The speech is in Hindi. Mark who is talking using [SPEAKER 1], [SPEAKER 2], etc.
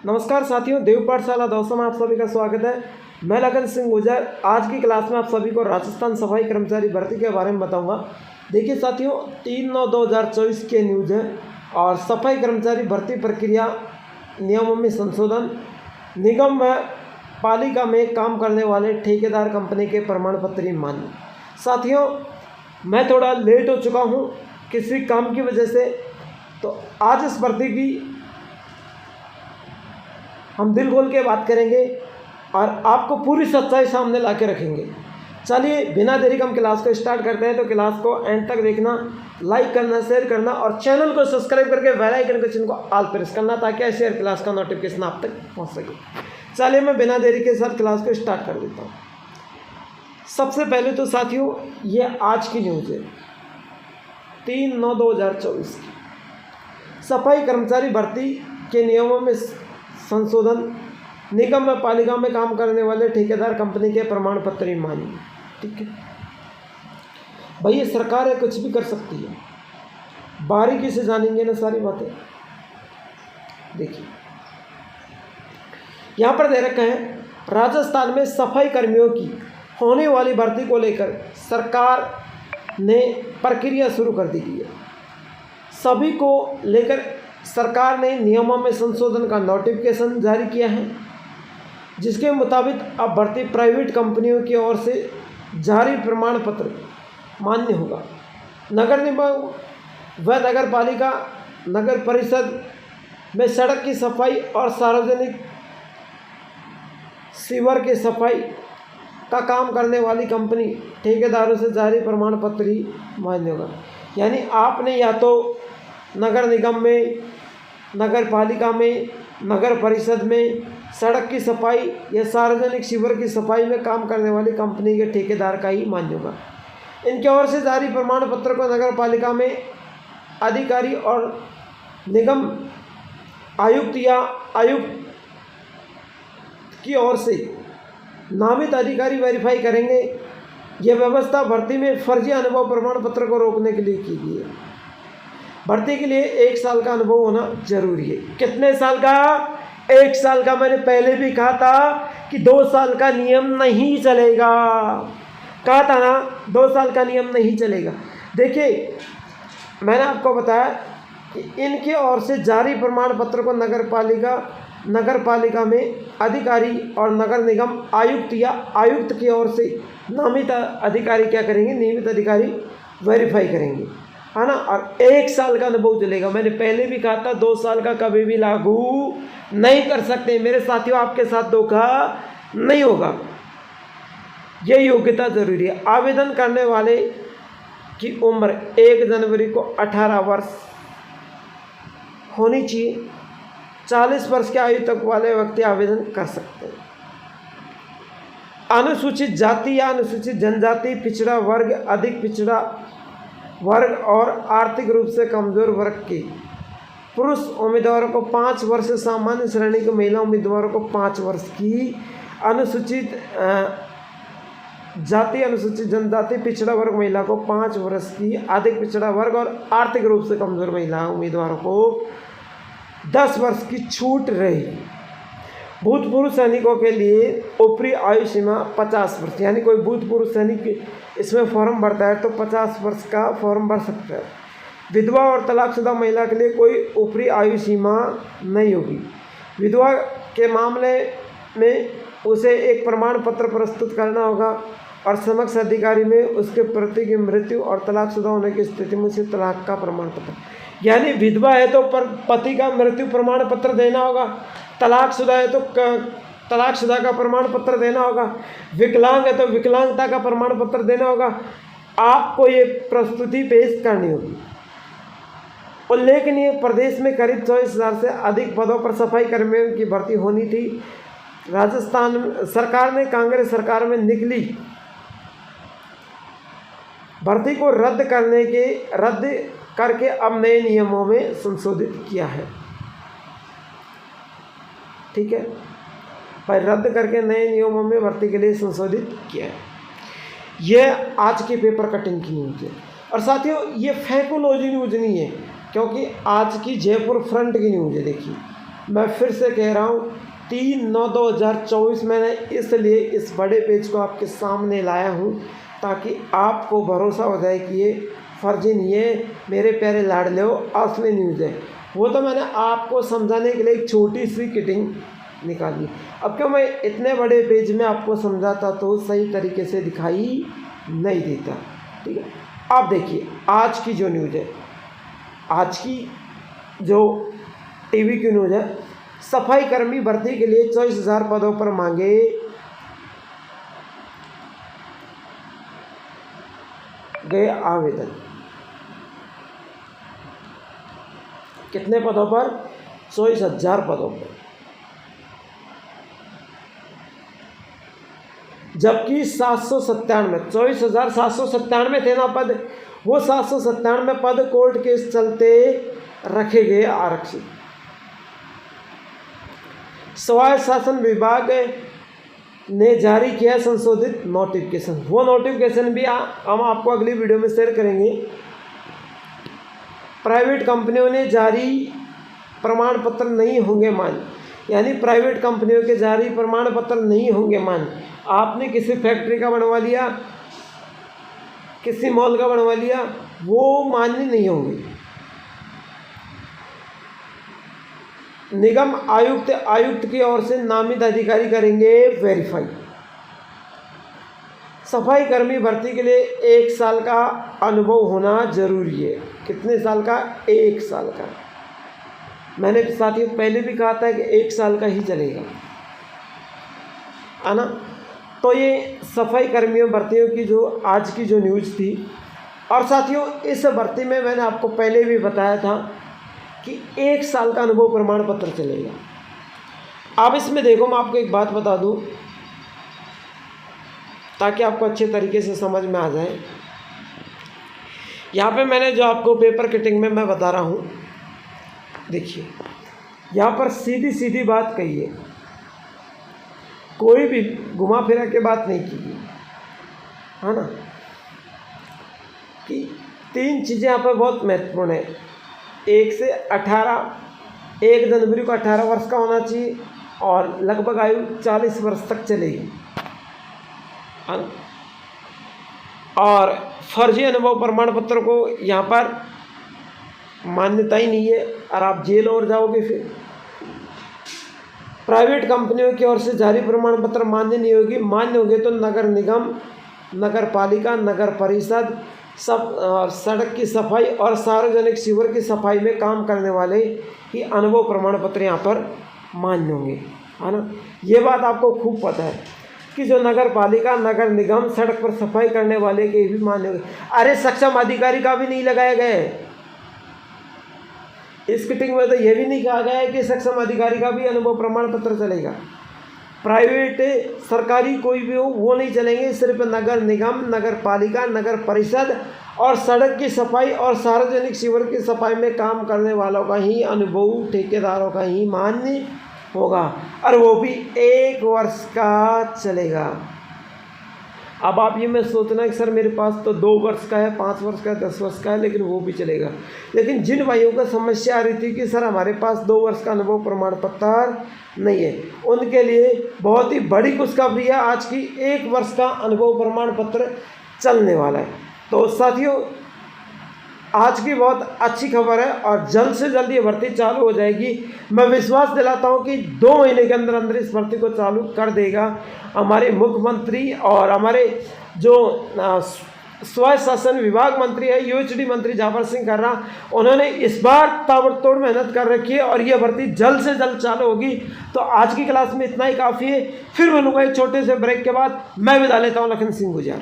[SPEAKER 1] नमस्कार साथियों, देव पाठशाला दोस्तों में आप सभी का स्वागत है। मैं लगन सिंह गुजर। आज की क्लास में आप सभी को राजस्थान सफाई कर्मचारी भर्ती के बारे में बताऊंगा। देखिए साथियों, 3/9/2024 के न्यूज़ है और सफाई कर्मचारी भर्ती प्रक्रिया नियमों में संशोधन, निगम व पालिका में काम करने वाले ठेकेदार कंपनी के प्रमाण पत्र मान्य। साथियों, मैं थोड़ा लेट हो चुका हूँ किसी काम की वजह से, तो आज इस भर्ती की हम दिल खोल के बात करेंगे और आपको पूरी सच्चाई सामने ला के रखेंगे। चलिए बिना देरी हम क्लास को स्टार्ट करते हैं। तो क्लास को एंड तक देखना, लाइक करना, शेयर करना और चैनल को सब्सक्राइब करके बेल आइकन के चिन्ह को ऑल प्रेस करना ताकि ऐसे हर क्लास का नोटिफिकेशन आप तक पहुंच सके। चलिए मैं बिना देरी के साथ क्लास को स्टार्ट कर देता हूँ। सबसे पहले तो साथियों, ये आज की न्यूज़ है 3/9/2024 की। सफाई कर्मचारी भर्ती के नियमों में संशोधन, निगम व पालिका में काम करने वाले ठेकेदार कंपनी के प्रमाण पत्र मान्य। ठीक है भाई, ये सरकार है, कुछ भी कर सकती है। बारीकी से जानेंगे ना सारी बातें। देखिए यहाँ पर दे रखा है, राजस्थान में सफाई कर्मियों की होने वाली भर्ती को लेकर सरकार ने प्रक्रिया शुरू कर दी है। सभी को लेकर सरकार ने नियमों में संशोधन का नोटिफिकेशन जारी किया है, जिसके मुताबिक अब भर्ती प्राइवेट कंपनियों की ओर से जारी प्रमाण पत्र मान्य होगा। नगर निगम व नगर पालिका, नगर परिषद में सड़क की सफाई और सार्वजनिक सीवर की सफाई का काम करने वाली कंपनी ठेकेदारों से जारी प्रमाण पत्र ही मान्य होगा। यानी आपने या तो नगर निगम में, नगर पालिका में, नगर परिषद में सड़क की सफाई या सार्वजनिक सीवर की सफाई में काम करने वाली कंपनी के ठेकेदार का ही मान्य होगा। इनके ओर से जारी प्रमाण पत्र को नगर पालिका में अधिकारी और निगम आयुक्त या आयुक्त की ओर से नामित अधिकारी वेरीफाई करेंगे। यह व्यवस्था भर्ती में फर्जी अनुभव प्रमाण पत्र को रोकने के लिए की गई है। भर्ती के लिए 1 साल का अनुभव होना जरूरी है। कितने साल का? 1 साल का। मैंने पहले भी कहा था कि 2 साल का नियम नहीं चलेगा। कहा था ना, 2 साल का नियम नहीं चलेगा। देखिए मैंने आपको बताया कि इनके ओर से जारी प्रमाण पत्र को नगर पालिका में अधिकारी और नगर निगम आयुक्त या आयुक्त की ओर से नामित अधिकारी क्या करेंगे? नियमित अधिकारी वेरीफाई करेंगे, है ना। और 1 साल का अनुभव चलेगा। मैंने पहले भी कहा था 2 साल का कभी भी लागू नहीं कर सकते। मेरे साथियों, आपके साथ धोखा नहीं होगा। ये योग्यता जरूरी है। आवेदन करने वाले की उम्र 1 जनवरी को 18 वर्ष होनी चाहिए। 40 वर्ष की आयु तक वाले व्यक्ति आवेदन कर सकते हैं। अनुसूचित जाति या अनुसूचित जनजाति, पिछड़ा वर्ग, अधिक पिछड़ा वर्ग और आर्थिक रूप से कमजोर वर्ग के पुरुष उम्मीदवारों को 5 वर्ष, सामान्य श्रेणी के महिला उम्मीदवारों को 5 वर्ष की, अनुसूचित जाति, अनुसूचित जनजाति, पिछड़ा वर्ग महिला को 5 वर्ष की, अधिक पिछड़ा वर्ग और आर्थिक रूप से कमजोर महिला उम्मीदवारों को 10 वर्ष की छूट रहेगी। भूतपूर्व सैनिकों के लिए ऊपरी आयु सीमा 50 वर्ष। यानी कोई भूतपूर्व सैनिक इसमें फॉर्म भरता है तो 50 वर्ष का फॉर्म भर सकता है। विधवा और तलाकशुदा महिला के लिए कोई ऊपरी आयु सीमा नहीं होगी। विधवा के मामले में उसे एक प्रमाण पत्र प्रस्तुत करना होगा और समक्ष अधिकारी में उसके पति की मृत्यु और तलाकशुदा होने की स्थिति में उसे तलाक का प्रमाण पत्र। यानी विधवा है तो पति का मृत्यु प्रमाण पत्र देना होगा, तलाकशुदा है तो तलाकशुदा का प्रमाण पत्र देना होगा, विकलांग है तो विकलांगता का प्रमाण पत्र देना होगा। आपको ये प्रस्तुति पेश करनी होगी। उल्लेखनीय, प्रदेश में करीब 24,000 से अधिक पदों पर सफाई कर्मियों की भर्ती होनी थी। राजस्थान सरकार ने कांग्रेस सरकार में निकली भर्ती को रद्द करके अब नए नियमों में संशोधित किया है। ठीक है भाई, रद्द करके नए नियमों में भर्ती के लिए संशोधित किया है। यह आज की पेपर कटिंग की न्यूज़ है। और साथियों, ये फैकोलॉजी न्यूज़ नहीं है, क्योंकि आज की जयपुर फ्रंट की न्यूज़ है। देखिए मैं फिर से कह रहा हूँ 3/9/2024 मैंने इसलिए इस बड़े पेज को आपके सामने लाया हूँ ताकि आपको भरोसा हो जाए कि ये फर्जी नहीं है, मेरे प्यारे लाडले हो, असली न्यूज़ है। वो तो मैंने आपको समझाने के लिए एक छोटी सी किटिंग निकाली। अब क्यों मैं इतने बड़े पेज में आपको समझाता तो सही तरीके से दिखाई नहीं देता। ठीक है, अब देखिए आज की जो न्यूज़ है, आज की जो टीवी की न्यूज़ है, सफाई कर्मी भर्ती के लिए 24,000 पदों पर मांगे गए आवेदन। कितने पदों पर? 24,000 पदों पर, जबकि 24,797 थे ना पद, वो 797 पद कोर्ट केस चलते रखे गए आरक्षित। स्वायत्त शासन विभाग ने जारी किया संशोधित नोटिफिकेशन। वो नोटिफिकेशन भी हम आपको अगली वीडियो में शेयर करेंगे। प्राइवेट कंपनियों ने जारी प्रमाण पत्र नहीं होंगे मान्य, यानी प्राइवेट कंपनियों के जारी प्रमाण पत्र नहीं होंगे मान्य। आपने किसी फैक्ट्री का बनवा लिया, किसी मॉल का बनवा लिया, वो मान्य नहीं होंगे। निगम आयुक्त की ओर से नामित अधिकारी करेंगे वेरीफाई। सफाई कर्मी भर्ती के लिए 1 साल का अनुभव होना जरूरी है। कितने साल का? 1 साल का। मैंने साथियों पहले भी कहा था कि 1 साल का ही चलेगा, है ना। तो ये सफाई कर्मियों भर्तियों की जो आज की जो न्यूज़ थी। और साथियों इस भर्ती में मैंने आपको पहले भी बताया था कि 1 साल का अनुभव प्रमाण पत्र चलेगा। अब इसमें देखो मैं आपको एक बात बता दूं ताकि आपको अच्छे तरीके से समझ में आ जाए। यहाँ पे मैंने जो आपको पेपर कटिंग में मैं बता रहा हूँ, देखिए यहाँ पर सीधी सीधी बात कही है, कोई भी घुमा फिरा के बात नहीं की है ना। कि 3 चीज़ें यहाँ पर बहुत महत्वपूर्ण है। 1 से 18, 1 जनवरी को 18 वर्ष का होना चाहिए और लगभग आयु 40 वर्ष तक चलेगी, है ना। और फर्जी अनुभव प्रमाण पत्र को यहाँ पर मान्यता ही नहीं है और आप जेल और जाओगे। फिर प्राइवेट कंपनियों की ओर से जारी प्रमाण पत्र मान्य नहीं होगी। मान्य होंगे तो नगर निगम, नगर पालिका, नगर परिषद, सब सड़क की सफाई और सार्वजनिक सीवर की सफाई में काम करने वाले ही अनुभव प्रमाण पत्र यहाँ पर मान्य होंगे, है ना। ये बात आपको खूब पता है कि जो नगर पालिका, नगर निगम, सड़क पर सफाई करने वाले के भी मान्य होंगे। अरे सक्षम अधिकारी का भी नहीं लगाया गया है। इस किटिंग में तो ये भी नहीं कहा गया है कि सक्षम अधिकारी का भी अनुभव प्रमाण पत्र चलेगा। प्राइवेट सरकारी कोई भी हो वो नहीं चलेंगे, सिर्फ नगर निगम, नगर पालिका, नगर परिषद और सड़क की सफाई और सार्वजनिक सीवर की सफाई में काम करने वालों का ही अनुभव, ठेकेदारों का ही मान्य होगा और वो भी 1 वर्ष का चलेगा। अब आप ये मैं सोचना कि सर मेरे पास तो 2 वर्ष का है, 5 वर्ष का है, 10 वर्ष का है, लेकिन वो भी चलेगा। लेकिन जिन भाइयों का समस्या आ रही थी कि सर हमारे पास 2 वर्ष का अनुभव प्रमाण पत्र नहीं है, उनके लिए बहुत ही बड़ी खुशखबरी है। आज की 1 वर्ष का अनुभव प्रमाण पत्र चलने वाला है। तो साथियों आज की बहुत अच्छी खबर है और जल्द से जल्द ये भर्ती चालू हो जाएगी। मैं विश्वास दिलाता हूँ कि 2 महीने के अंदर अंदर इस भर्ती को चालू कर देगा हमारे मुख्यमंत्री और हमारे जो स्वायत्त शासन विभाग मंत्री है, यूएचडी मंत्री जाफर सिंह कर्रा, उन्होंने इस बार ताबड़तोड़ मेहनत कर रखी है और यह भर्ती जल्द से जल्द चालू होगी। तो आज की क्लास में इतना ही काफ़ी है। फिर मिलूंगा एक छोटे से ब्रेक के बाद। मैं विदा लेता हूँ लखन सिंह गुजर।